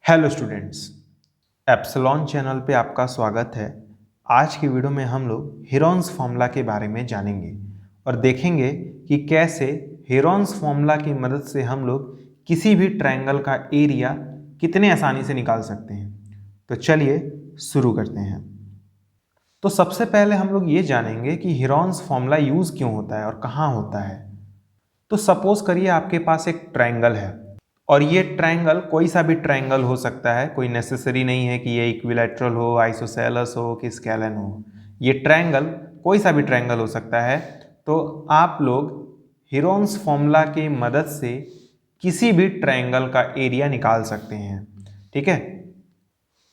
Hello students, epsilon channel पे आपका स्वागत है। आज की वीडियो में हम लोग हेरोन्स फॉर्मूला के बारे में जानेंगे और देखेंगे कि कैसे हेरोन्स फॉर्मूला की मदद से हम लोग किसी भी ट्रायंगल का एरिया कितने आसानी से निकाल सकते हैं। तो चलिए शुरू करते हैं। तो सबसे पहले हम लोग ये जानेंगे कि हेरोन्स फॉर्मूला यूज़ क्यों होता है और कहाँ होता है। तो सपोज करिए आपके पास एक ट्रायंगल है और ये ट्रायंगल कोई सा भी ट्रायंगल हो सकता है, कोई नेसेसरी नहीं है कि ये इक्विलैटरल हो, आइसोसेलेस हो कि स्केलन हो। ये ट्रायंगल कोई सा भी ट्रायंगल हो सकता है। तो आप लोग हेरोन्स फॉर्मूला की मदद से किसी भी ट्रायंगल का एरिया निकाल सकते हैं। ठीक है,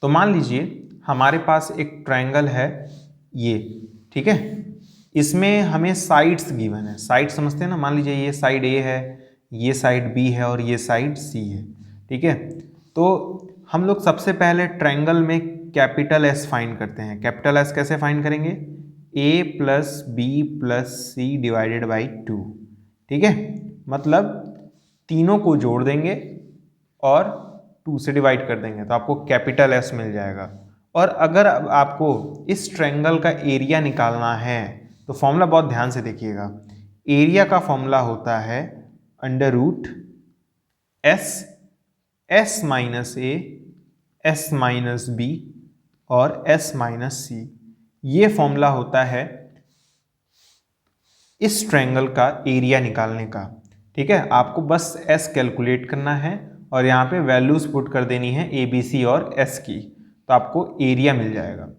तो मान लीजिए हमारे पास एक ट्रायंगल है ये। ठीक है, इसमें हमें साइड्स गिवन है। साइड समझते हैं ना, मान लीजिए ये साइड ए है, ये साइड बी है और ये साइड सी है। ठीक है, तो हम लोग सबसे पहले ट्रायंगल में कैपिटल एस फाइंड करते हैं। कैपिटल एस कैसे फाइंड करेंगे? A plus B plus C divided by 2। ठीक है, मतलब तीनों को जोड़ देंगे और 2 से डिवाइड कर देंगे तो आपको कैपिटल एस मिल जाएगा। और अगर अब आपको इस ट्रायंगल का एरिया निकालना है तो फॉर्मूला बहुत ध्यान से देखिएगा। एरिया का फॉर्मूला होता है under root S, S minus A, S minus B और एस माइनस सी। ये फॉर्मूला होता है इस ट्रायंगल का एरिया निकालने का। ठीक है, आपको बस एस कैलकुलेट करना है और यहाँ पे वैल्यूज पुट कर देनी है ए बी सी और एस की, तो आपको एरिया मिल जाएगा।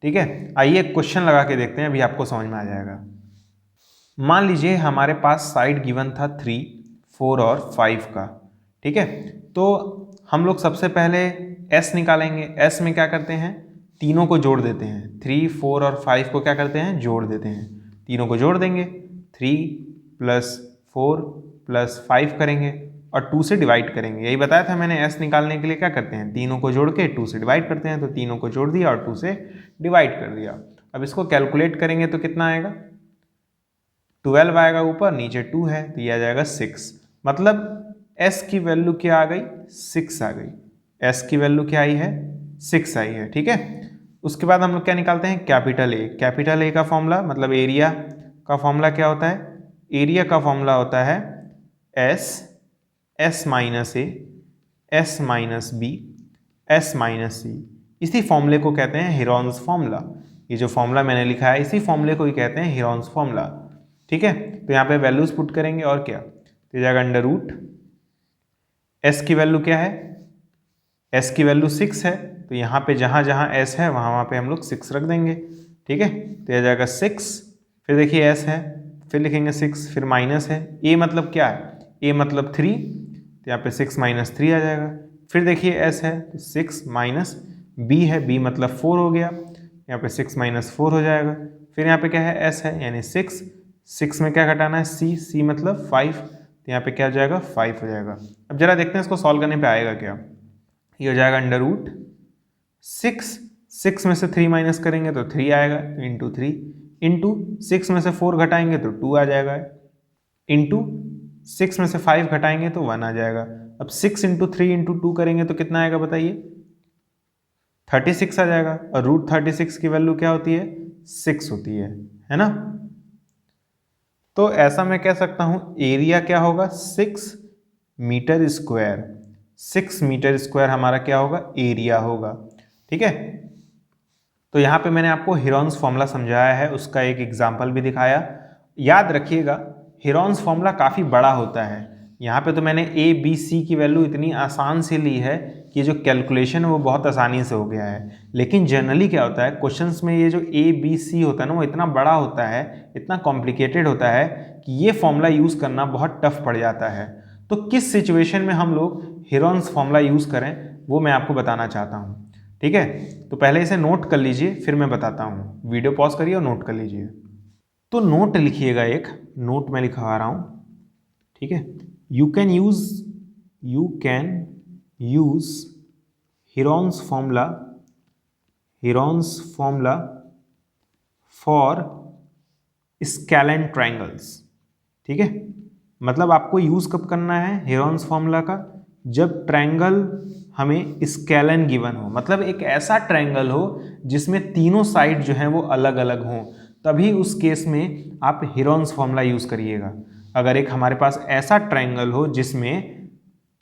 ठीक है, आइए क्वेश्चन लगा के देखते हैं, अभी आपको समझ में आ जाएगा। मान लीजिए हमारे पास साइड गिवन था 3, 4 और 5 का। ठीक है, तो हम लोग सबसे पहले एस निकालेंगे। एस में क्या करते हैं? तीनों को जोड़ देते हैं। 3, 4 और 5 को क्या करते हैं? जोड़ देते हैं। तीनों को जोड़ देंगे, 3 प्लस 4 प्लस 5 करेंगे और 2 से डिवाइड करेंगे। यही बताया था मैंने, एस निकालने के लिए क्या करते हैं? तीनों को जोड़ के 2 से डिवाइड करते हैं। तो तीनों को जोड़ दिया और 2 से डिवाइड कर दिया। अब इसको कैलकुलेट करेंगे तो कितना आएगा? 12 आएगा, ऊपर नीचे 2 है तो ये आ जाएगा 6। मतलब s की वैल्यू क्या आ गई? 6 आ गई। s की वैल्यू क्या आई है? 6 आई है। ठीक है, उसके बाद हम लोग क्या निकालते हैं? Capital A. कैपिटल ए का फॉर्मूला मतलब एरिया का फॉर्मूला क्या होता है? एरिया का फॉर्मूला होता है S, S minus A, S minus B, S minus C. इसी फॉर्मूले को कहते हैं हेरोन्स फॉर्मूला। ये जो फॉर्मूला मैंने लिखा है इसी फॉर्मूले को ही कहते हैं हेरोन्स फॉर्मूला। ठीक है, तो यहाँ पे वैल्यूज पुट करेंगे और क्या, तो जाएगा अंडर रूट एस की वैल्यू क्या है? एस की वैल्यू 6 है, तो यहाँ पे जहाँ जहाँ एस है वहाँ वहाँ पे हम लोग 6 रख देंगे। ठीक है, तो यह जाएगा 6, फिर देखिए एस है, फिर लिखेंगे 6, फिर माइनस है। ए मतलब क्या है? ए मतलब 3, तो यहाँ पे 6 माइनस 3 आ जाएगा। फिर देखिए एस है तो 6 माइनस बी है, बी मतलब 4 हो गया, यहाँ पे 6 माइनस 4 हो जाएगा। फिर यहाँ पे क्या है? एस है यानी 6, 6 में क्या घटाना है? सी, सी मतलब 5, तो यहाँ पे क्या हो जाएगा? 5 हो जाएगा। अब जरा देखते हैं इसको सॉल्व करने पे आएगा क्या। ये हो जाएगा अंडर रूट 6, 6 में से 3 माइनस करेंगे तो 3 आएगा, इंटू 3, इंटू 6 में से 4 घटाएंगे तो 2 आ जाएगा, इंटू 6 में से 5 घटाएंगे तो 1 आ जाएगा। अब 6 इंटू 3 इंटू 2 करेंगे तो कितना आएगा बताइए? 36 आ जाएगा। और रूट 36 की वैल्यू क्या होती है? 6 होती है ना। तो ऐसा मैं कह सकता हूं एरिया क्या होगा? 6 मीटर स्क्वायर। 6 मीटर स्क्वायर हमारा क्या होगा? एरिया होगा। ठीक है, तो यहाँ पे मैंने आपको हेरोन्स फॉर्मूला समझाया है, उसका एक एग्जाम्पल भी दिखाया। याद रखिएगा हेरोन्स फॉर्मूला काफ़ी बड़ा होता है। यहाँ पे तो मैंने ए बी सी की वैल्यू इतनी आसान से ली है कि जो कैलकुलेशन है वो बहुत आसानी से हो गया है। लेकिन जनरली क्या होता है क्वेश्चंस में, ये जो ए बी सी होता है ना वो इतना बड़ा होता है, इतना कॉम्प्लिकेटेड होता है कि ये फॉर्मूला यूज़ करना बहुत टफ पड़ जाता है। तो किस सिचुएशन में हम लोग हेरोन्स फॉर्मूला यूज़ करें वो मैं आपको बताना चाहता हूँ। ठीक है, तो पहले इसे नोट कर लीजिए फिर मैं बताता हूँ। वीडियो पॉज करिए और नोट कर लीजिए। तो नोट लिखिएगा, एक नोट मैं लिखवा रहा हूँ। ठीक है, you can use Heron's formula for scalene triangles. ठीक है, मतलब आपको यूज कब करना है हेरोन्स फॉर्मूला का? जब ट्रायंगल हमें स्केलन गिवन हो, मतलब एक ऐसा ट्रायंगल हो जिसमें तीनों साइड जो हैं वो अलग अलग हों, तभी उस केस में आप हीरोन्स फॉर्मूला यूज़ करिएगा। अगर एक हमारे पास ऐसा ट्रायंगल हो जिसमें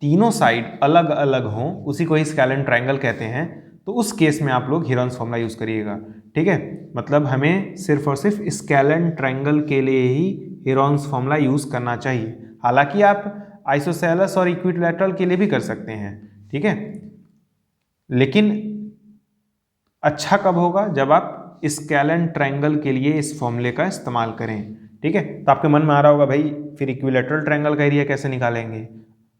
तीनों साइड अलग अलग हों, उसी को ही स्केलन ट्रायंगल कहते हैं, तो उस केस में आप लोग हीरोन्स फॉर्मूला यूज़ करिएगा। ठीक है, मतलब हमें सिर्फ और सिर्फ स्केलन ट्रायंगल के लिए ही हीरोन्स फॉर्मूला यूज़ करना चाहिए। हालांकि आप आइसोसेलेस और इक्विलैटरल के लिए भी कर सकते हैं, ठीक है, लेकिन अच्छा कब होगा, जब आप स्केलन ट्रायंगल के लिए इस फॉर्मूले का इस्तेमाल करें। ठीक है, तो आपके मन में आ रहा होगा भाई फिर इक्विलैटरल ट्रायंगल का एरिया कैसे निकालेंगे,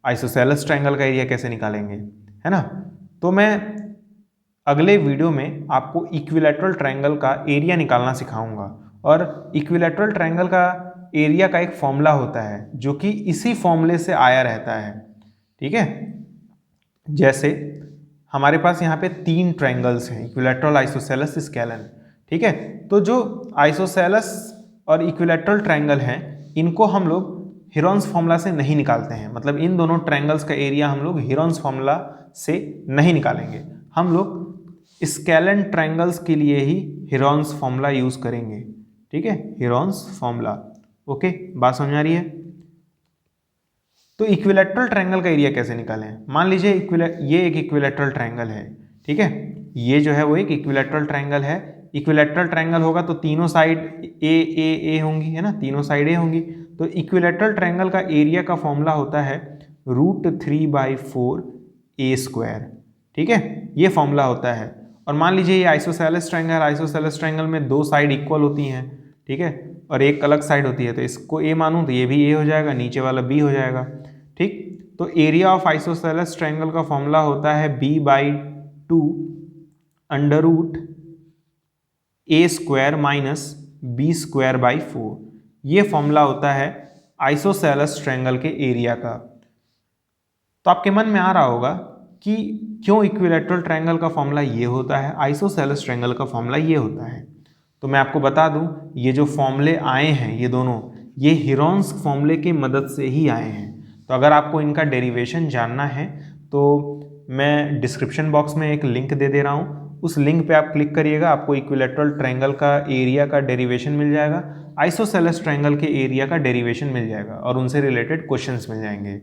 आइसोसेलेस ट्रायंगल का एरिया कैसे निकालेंगे, है ना। तो मैं अगले वीडियो में आपको इक्विलैटरल ट्रायंगल का एरिया निकालना सिखाऊंगा, और इक्विलैटरल ट्रायंगल का एरिया का एक फॉर्मूला होता है जो कि इसी फॉर्मूले से आया रहता है। ठीक है, जैसे हमारे पास यहाँ पे 3 ट्रायंगल्स हैं, इक्विलैटरल, आइसोसेलेस, स्केलन। ठीक है, तो जो आइसोसेलेस और इक्विलैटरल ट्रायंगल हैं इनको हम लोग हीरोन्स फॉर्मूला से नहीं निकालते हैं, मतलब इन दोनों ट्रायंगल्स का एरिया हम लोग हीरोन्स फॉर्मूला से नहीं निकालेंगे, हम लोग स्केलन ट्रायंगल्स के लिए ही हीरोन्स फॉर्मूला यूज करेंगे। ठीक है, हीरोन्स फॉर्मूला। ओके, बात समझ आ रही है। तो इक्विलैटरल ट्रायंगल का एरिया कैसे निकालें। मान लीजिए ये एक इक्विलैटरल ट्रायंगल है, ठीक है, ये जो है वो एक इक्विलैटरल ट्रायंगल है। इक्विलैटरल ट्रायंगल होगा तो तीनों साइड ए होंगी, है ना, तीनों साइड ए होंगी। तो इक्विलैटरल ट्रायंगल का एरिया का फॉर्मूला होता है √3/4 a²। ठीक है, ये फॉर्मूला होता है। और मान लीजिए ये आइसोसेलेस ट्रायंगल, आइसोसेलेस ट्रायंगल में 2 साइड इक्वल होती हैं, ठीक है, और एक अलग साइड होती है, तो इसको ए मानूं तो ये भी ए हो जाएगा, नीचे वाला बी हो जाएगा। ठीक, तो एरिया ऑफ आइसोसेलेस ट्रायंगल का फॉर्मूला होता है b/2 √a² - b²/4। ये फॉर्मूला होता है आइसोसेलेस ट्रायंगल के एरिया का। तो आपके मन में आ रहा होगा कि क्यों इक्विलैटरल ट्रायंगल का फॉर्मूला ये होता है, आइसोसेलेस ट्रायंगल का फॉर्मूला ये होता है। तो मैं आपको बता दूं, ये जो फॉर्मूले आए हैं ये दोनों, ये हीरोन्स फॉर्मूले की मदद से ही आए हैं। तो अगर आपको इनका डेरिवेशन जानना है तो मैं डिस्क्रिप्शन बॉक्स में एक लिंक दे दे रहा हूँ, उस लिंक पे आप क्लिक करिएगा, आपको इक्विलैटरल ट्रायंगल का एरिया का डेरिवेशन मिल जाएगा, आइसोसेलेस ट्रायंगल के एरिया का डेरिवेशन मिल जाएगा, और उनसे रिलेटेड क्वेश्चंस मिल जाएंगे।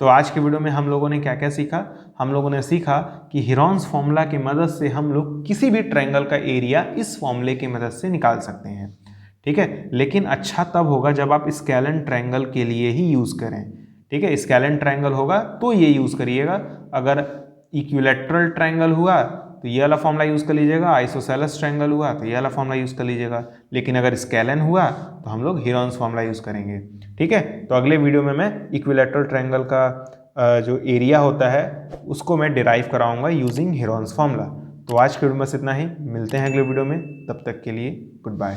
तो आज के वीडियो में हम लोगों ने क्या क्या सीखा, हम लोगों ने सीखा कि हीरोन्स फॉर्मूला की मदद से हम लोग किसी भी ट्रायंगल का एरिया इस फॉर्मूले की मदद से निकाल सकते हैं। ठीक है, लेकिन अच्छा तब होगा जब आप स्केलन ट्रायंगल के लिए ही यूज़ करें। ठीक है, स्केलन ट्रायंगल होगा तो ये यूज़ करिएगा। अगर इक्विलैटरल ट्रायंगल हुआ तो ये वाला फॉर्मूला यूज़ कर लीजिएगा, आइसोसेलेस ट्रायंगल हुआ तो ये वाला फॉर्मूला यूज़ कर लीजिएगा, लेकिन अगर स्केलन हुआ तो हम लोग हीरोन्स फॉर्मूला यूज़ करेंगे। ठीक है, तो अगले वीडियो में मैं इक्विलैटरल ट्रायंगल का जो एरिया होता है उसको मैं डिराइव कराऊंगा यूजिंग हीरोन्स फॉर्मूला। तो आज के वीडियो में बस इतना ही, मिलते हैं अगले वीडियो में, तब तक के लिए गुड बाय।